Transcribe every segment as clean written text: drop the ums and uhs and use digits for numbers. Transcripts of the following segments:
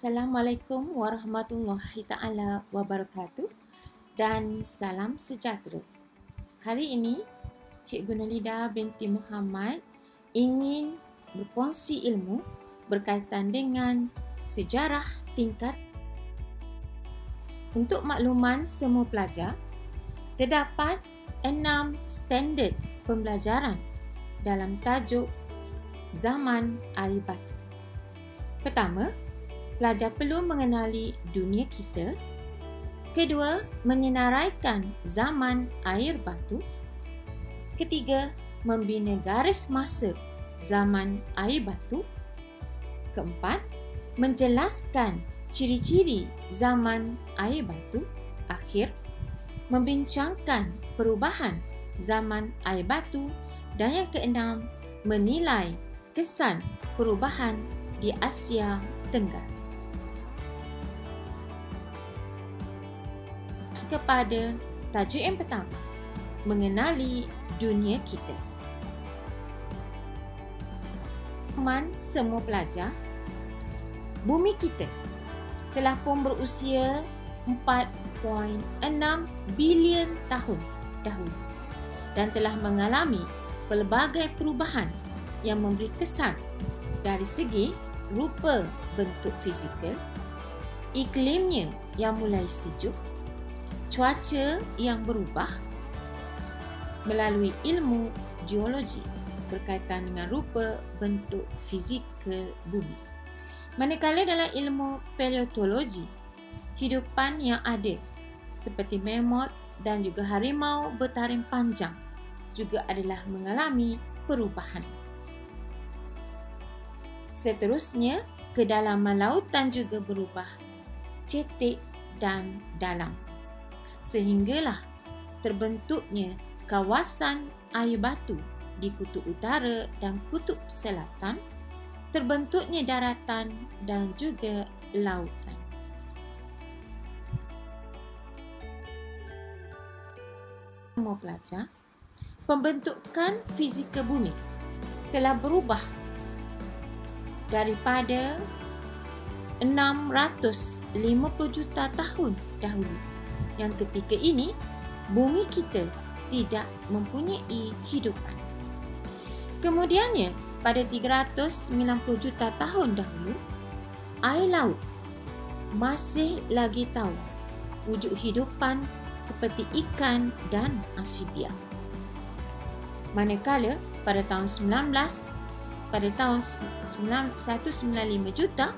Assalamualaikum warahmatullahi ta'ala wabarakatuh dan salam sejahtera. Hari ini, Cikgu Nolida binti Muhammad ingin berkongsi ilmu berkaitan dengan sejarah tingkat. Untuk makluman semua pelajar, terdapat 6 standard pembelajaran dalam tajuk Zaman Air Batu. Pertama, pelajar perlu mengenali dunia kita. Kedua, menyenaraikan zaman air batu. Ketiga, membina garis masa zaman air batu. Keempat, menjelaskan ciri-ciri zaman air batu. Akhir, membincangkan perubahan zaman air batu. Dan yang keenam, menilai kesan perubahan di Asia Tenggara. Kepada tajuk yang pertama, mengenali dunia kita. Semua pelajar, bumi kita telah pun berusia 4.6 bilion tahun dahulu dan telah mengalami pelbagai perubahan yang memberi kesan dari segi rupa bentuk fizikal, iklimnya yang mulai sejuk, cuaca yang berubah melalui ilmu geologi berkaitan dengan rupa bentuk fizikal bumi. Manakala dalam ilmu paleontologi, hidupan yang ada seperti mammoth dan juga harimau bertaring panjang juga adalah mengalami perubahan. Seterusnya, kedalaman lautan juga berubah cetek dan dalam, sehinggalah terbentuknya kawasan air batu di kutub utara dan kutub selatan, terbentuknya daratan dan juga lautan. Semua pelajar, pembentukan fizikal bumi telah berubah daripada 650 juta tahun dahulu, yang ketika ini bumi kita tidak mempunyai hidupan. Kemudiannya, pada 390 juta tahun dahulu, air laut masih lagi tahu wujud hidupan seperti ikan dan amfibia. Manakala pada tahun 195 juta,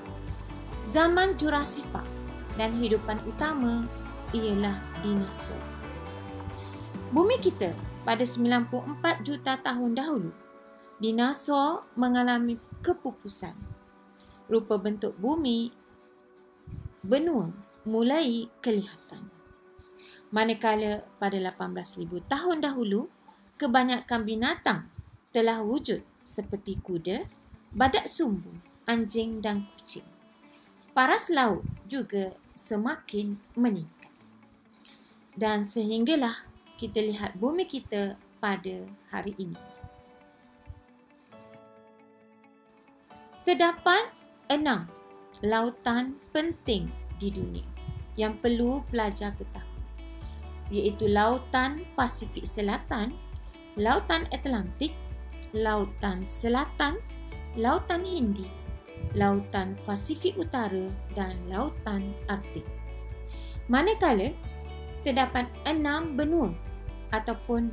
zaman Jurassic Park, dan hidupan utama ialah dinosaur. Bumi kita pada 94 juta tahun dahulu, dinosaur mengalami kepupusan. Rupa bentuk bumi, benua mulai kelihatan. Manakala pada 18,000 tahun dahulu, kebanyakan binatang telah wujud seperti kuda, badak sumbu, anjing dan kucing. Paras laut juga semakin meningkat. Dan sehinggalah kita lihat bumi kita pada hari ini. Terdapat 6 lautan penting di dunia yang perlu pelajar ketahui, iaitu Lautan Pasifik Selatan, Lautan Atlantik, Lautan Selatan, Lautan Hindi, Lautan Pasifik Utara dan Lautan Arktik. Manakala terdapat 6 benua ataupun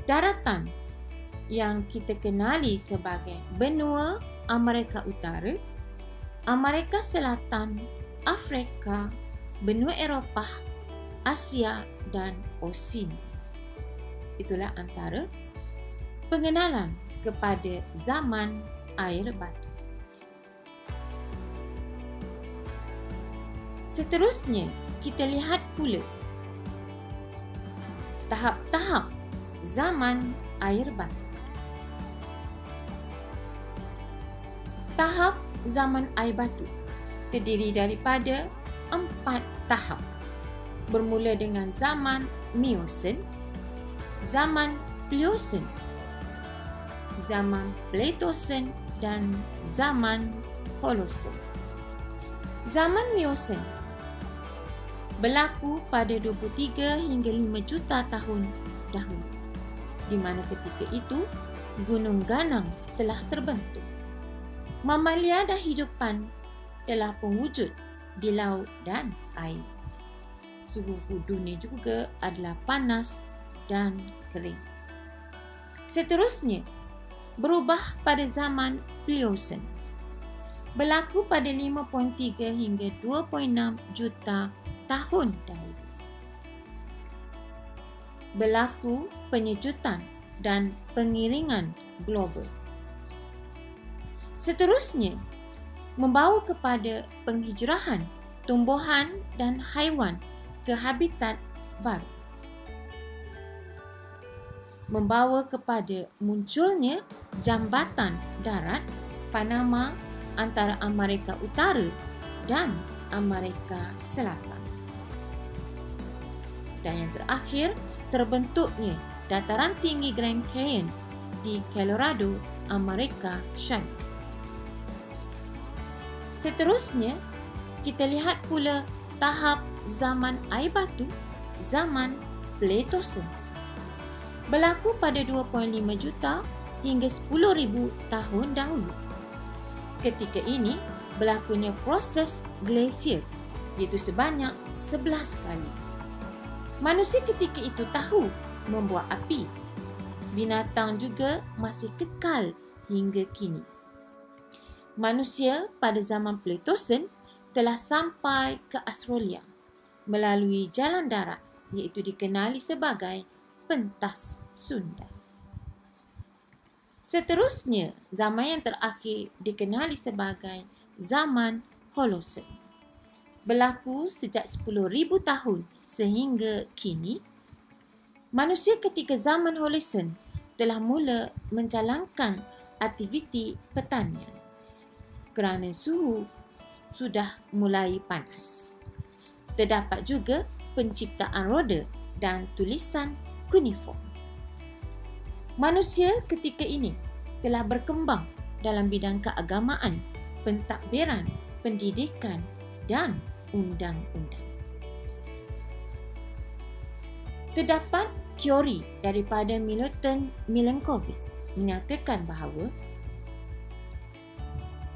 daratan yang kita kenali sebagai benua Amerika Utara, Amerika Selatan, Afrika, benua Eropah, Asia dan Oseania. Itulah antara pengenalan kepada zaman air batu. Seterusnya, kita lihat pula tahap-tahap zaman air batu. Tahap zaman air batu terdiri daripada 4 tahap. Bermula dengan zaman Miocene, zaman Pliocene, zaman Pleistocene dan zaman Holocene. Zaman Miocene berlaku pada 23 hingga 5 juta tahun dahulu, di mana ketika itu gunung ganang telah terbentuk. Mamalia dan hidupan telah pun wujud di laut dan air. Suhu dunia juga adalah panas dan kering. Seterusnya, berubah pada zaman Pliocene. Berlaku pada 5.3 hingga 2.6 juta tahun dahulu. Berlaku penyejutan dan pengiringan global. Seterusnya, membawa kepada penghijrahan tumbuhan dan haiwan ke habitat baru. Membawa kepada munculnya jambatan darat Panama antara Amerika Utara dan Amerika Selatan. Dan yang terakhir, terbentuknya dataran tinggi Grand Canyon di Colorado, Amerika Syarikat. Seterusnya, kita lihat pula tahap zaman air batu, zaman Pleistocene. Berlaku pada 2.5 juta hingga 10,000 tahun dahulu. Ketika ini, berlakunya proses glasier, iaitu sebanyak 11 kali. Manusia ketika itu tahu membuat api. Binatang juga masih kekal hingga kini. Manusia pada zaman Pleistocene telah sampai ke Australia melalui jalan darat, iaitu dikenali sebagai pentas Sunda. Seterusnya, zaman yang terakhir dikenali sebagai zaman Holocene. Berlaku sejak 10,000 tahun sehingga kini. Manusia ketika zaman Holocene telah mula menjalankan aktiviti pertanian kerana suhu sudah mulai panas. Terdapat juga penciptaan roda dan tulisan kuniform. Manusia ketika ini telah berkembang dalam bidang keagamaan, pentadbiran, pendidikan dan undang-undang. Terdapat teori daripada Milutin Milankovitch menyatakan bahawa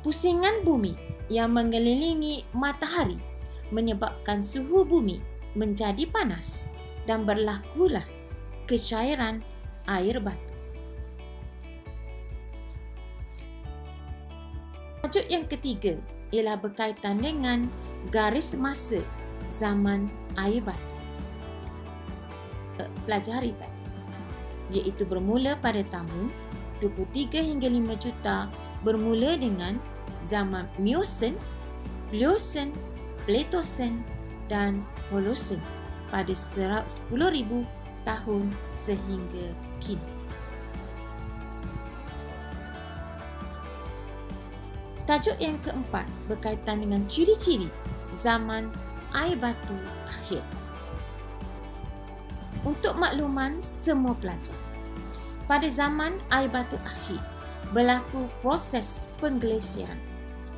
pusingan bumi yang mengelilingi matahari menyebabkan suhu bumi menjadi panas dan berlakulah kecairan air batu. Tajuk yang ketiga ialah berkaitan dengan garis masa zaman air batu. Pelajari tadi, iaitu bermula pada tahun 23 hingga 5 juta bermula dengan zaman Miocene, Pliocene, Pleistocene dan Holocene pada 10,000 tahun sehingga kini. Tajuk yang keempat berkaitan dengan ciri-ciri zaman air batu akhir. Untuk makluman semua pelajar, pada zaman air batu akhir berlaku proses pengglasiran,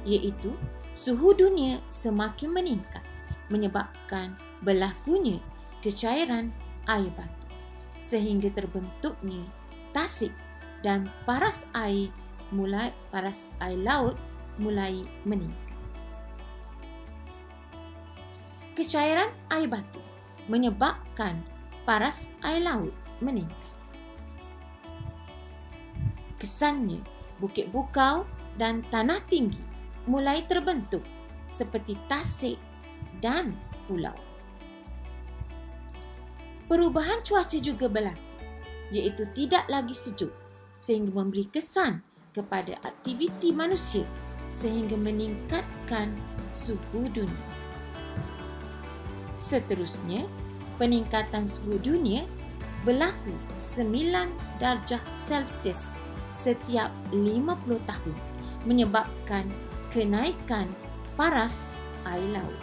iaitu suhu dunia semakin meningkat menyebabkan berlakunya kecairan air batu sehingga terbentuknya tasik dan paras air laut mulai meningkat. Kecairan air batu menyebabkan paras air laut meningkat. Kesannya, bukit bukau dan tanah tinggi mulai terbentuk seperti tasik dan pulau. Perubahan cuaca juga berlaku, iaitu tidak lagi sejuk sehingga memberi kesan kepada aktiviti manusia sehingga meningkatkan suhu dunia. Seterusnya, peningkatan suhu dunia berlaku 9 darjah Celsius setiap 50 tahun menyebabkan kenaikan paras air laut.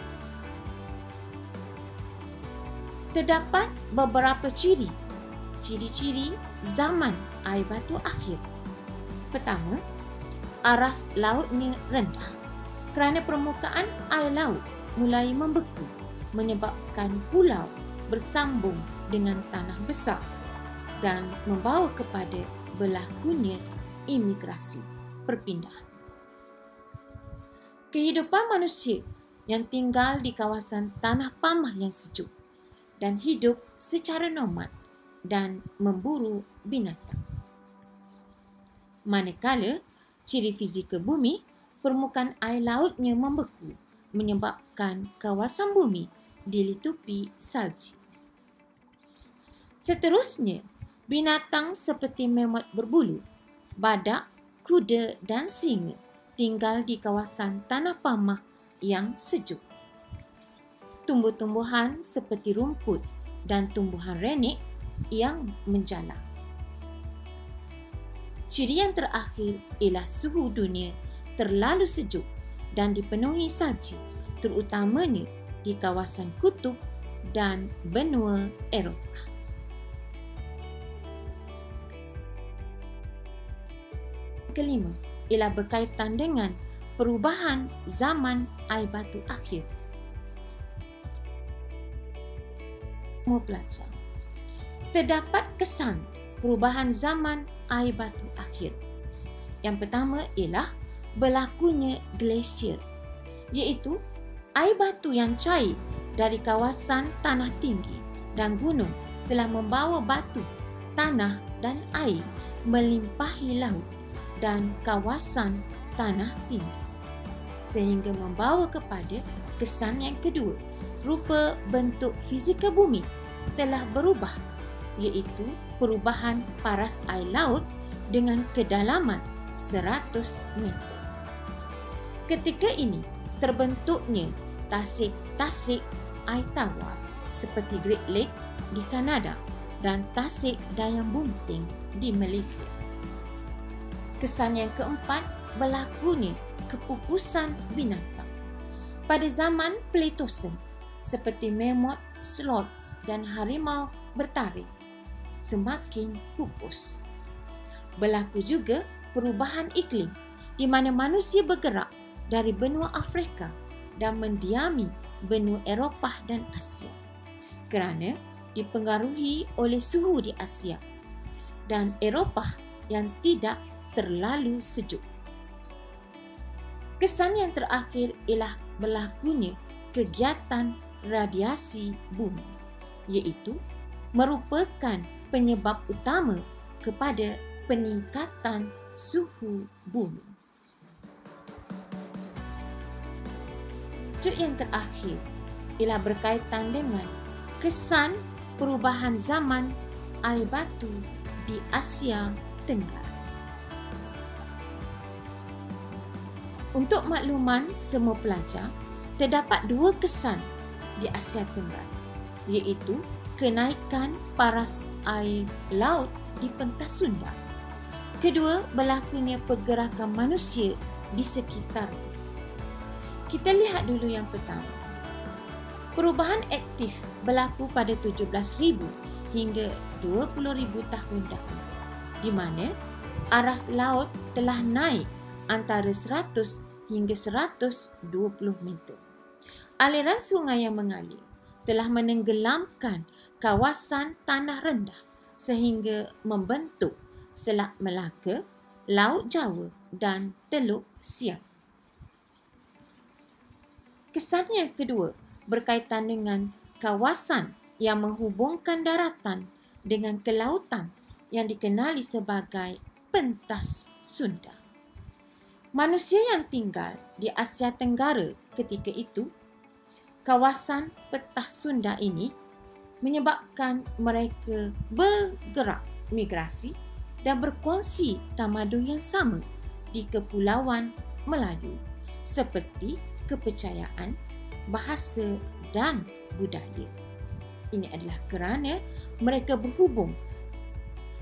Terdapat beberapa ciri-ciri zaman air batu akhir. Pertama, aras lautnya rendah. kerana permukaan air laut mulai membeku menyebabkan pulau bersambung dengan tanah besar dan membawa kepada berlakunya imigrasi perpindahan. Kehidupan manusia yang tinggal di kawasan tanah pamah yang sejuk dan hidup secara nomad dan memburu binatang. Manakala ciri fizikal bumi, permukaan air lautnya membeku menyebabkan kawasan bumi dilitupi salji. Seterusnya, binatang seperti memot berbulu, badak, kuda dan singa tinggal di kawasan tanah pamah yang sejuk. Tumbuh-tumbuhan seperti rumput dan tumbuhan renik yang menjalar. Ciri yang terakhir ialah suhu dunia terlalu sejuk dan dipenuhi salji, terutamanya di kawasan kutub dan benua Eropah. Kelima ialah berkaitan dengan perubahan zaman air batu akhir. Pelajar, terdapat kesan perubahan zaman air batu akhir. Yang pertama ialah berlakunya glasier, iaitu air batu yang cair dari kawasan tanah tinggi dan gunung telah membawa batu, tanah dan air melimpahi laut dan kawasan tanah tinggi, sehingga membawa kepada kesan yang kedua, rupa bentuk fizikal bumi telah berubah, iaitu perubahan paras air laut dengan kedalaman 100 meter. Ketika ini terbentuknya tasik-tasik air tawar seperti Great Lake di Kanada dan tasik Dayang Bunting di Malaysia. Kesan yang keempat, berlakunya kepupusan binatang. Pada zaman Pleistocene, seperti mammoth, sloths dan harimau bertaring, semakin pupus. Berlaku juga perubahan iklim di mana manusia bergerak dari benua Afrika dan mendiami benua Eropah dan Asia kerana dipengaruhi oleh suhu di Asia dan Eropah yang tidak terlalu sejuk. Kesan yang terakhir ialah berlakunya kegiatan radiasi bumi, iaitu merupakan penyebab utama kepada peningkatan suhu bumi. Tajuk yang terakhir ialah berkaitan dengan kesan perubahan zaman air batu di Asia Tenggara. Untuk makluman semua pelajar, terdapat dua kesan di Asia Tenggara, iaitu kenaikan paras air laut di pentas Sunda. Kedua, berlakunya pergerakan manusia di sekitar. Kita lihat dulu yang pertama. Perubahan aktif berlaku pada 17,000 hingga 20,000 tahun dahulu, di mana aras laut telah naik antara 100 hingga 120 meter. Aliran sungai yang mengalir telah menenggelamkan kawasan tanah rendah sehingga membentuk Selat Melaka, Laut Jawa dan Teluk Siang. Kesan yang kedua berkaitan dengan kawasan yang menghubungkan daratan dengan kelautan yang dikenali sebagai pentas Sunda. Manusia yang tinggal di Asia Tenggara ketika itu, kawasan pentas Sunda ini menyebabkan mereka bergerak migrasi dan berkongsi tamadun yang sama di Kepulauan Melayu seperti kepercayaan, bahasa dan budaya. Ini adalah kerana mereka berhubung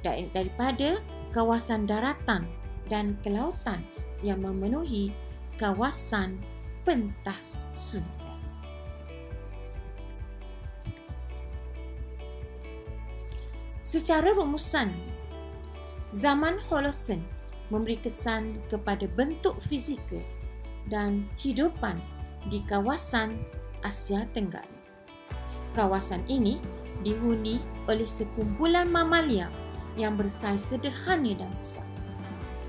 daripada kawasan daratan dan kelautan yang memenuhi kawasan pentas Sunda. Secara rumusan, zaman Holocene memberi kesan kepada bentuk fizikal dan hidupan di kawasan Asia Tenggara. Kawasan ini dihuni oleh sekumpulan mamalia yang bersaiz sederhana dan besar,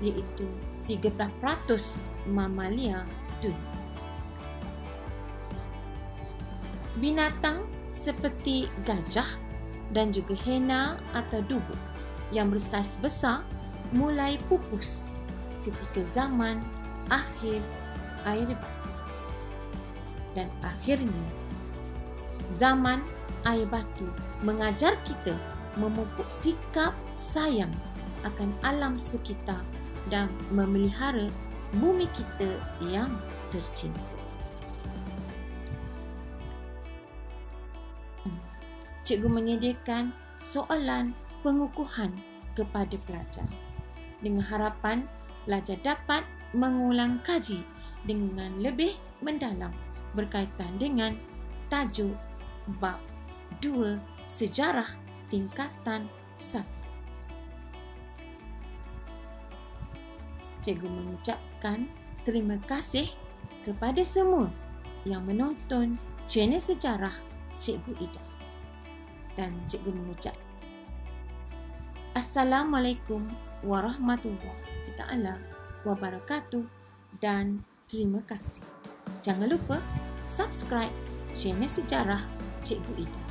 iaitu 13% mamalia dunia. Binatang seperti gajah dan juga hena atau dubu yang bersaiz besar mulai pupus ketika zaman akhir air batu. Dan akhirnya, zaman air batu mengajar kita memupuk sikap sayang akan alam sekitar dan memelihara bumi kita yang tercinta. Cikgu menyediakan soalan pengukuhan kepada pelajar dengan harapan pelajar dapat mengulang kaji dengan lebih mendalam berkaitan dengan tajuk bab 2 sejarah tingkatan 1. Cikgu mengucapkan terima kasih kepada semua yang menonton channel sejarah Cikgu Ida. Dan cikgu mengucap Assalamualaikum warahmatullahi taala wabarakatuh dan terima kasih. Jangan lupa subscribe channel sejarah Cikgu Ida.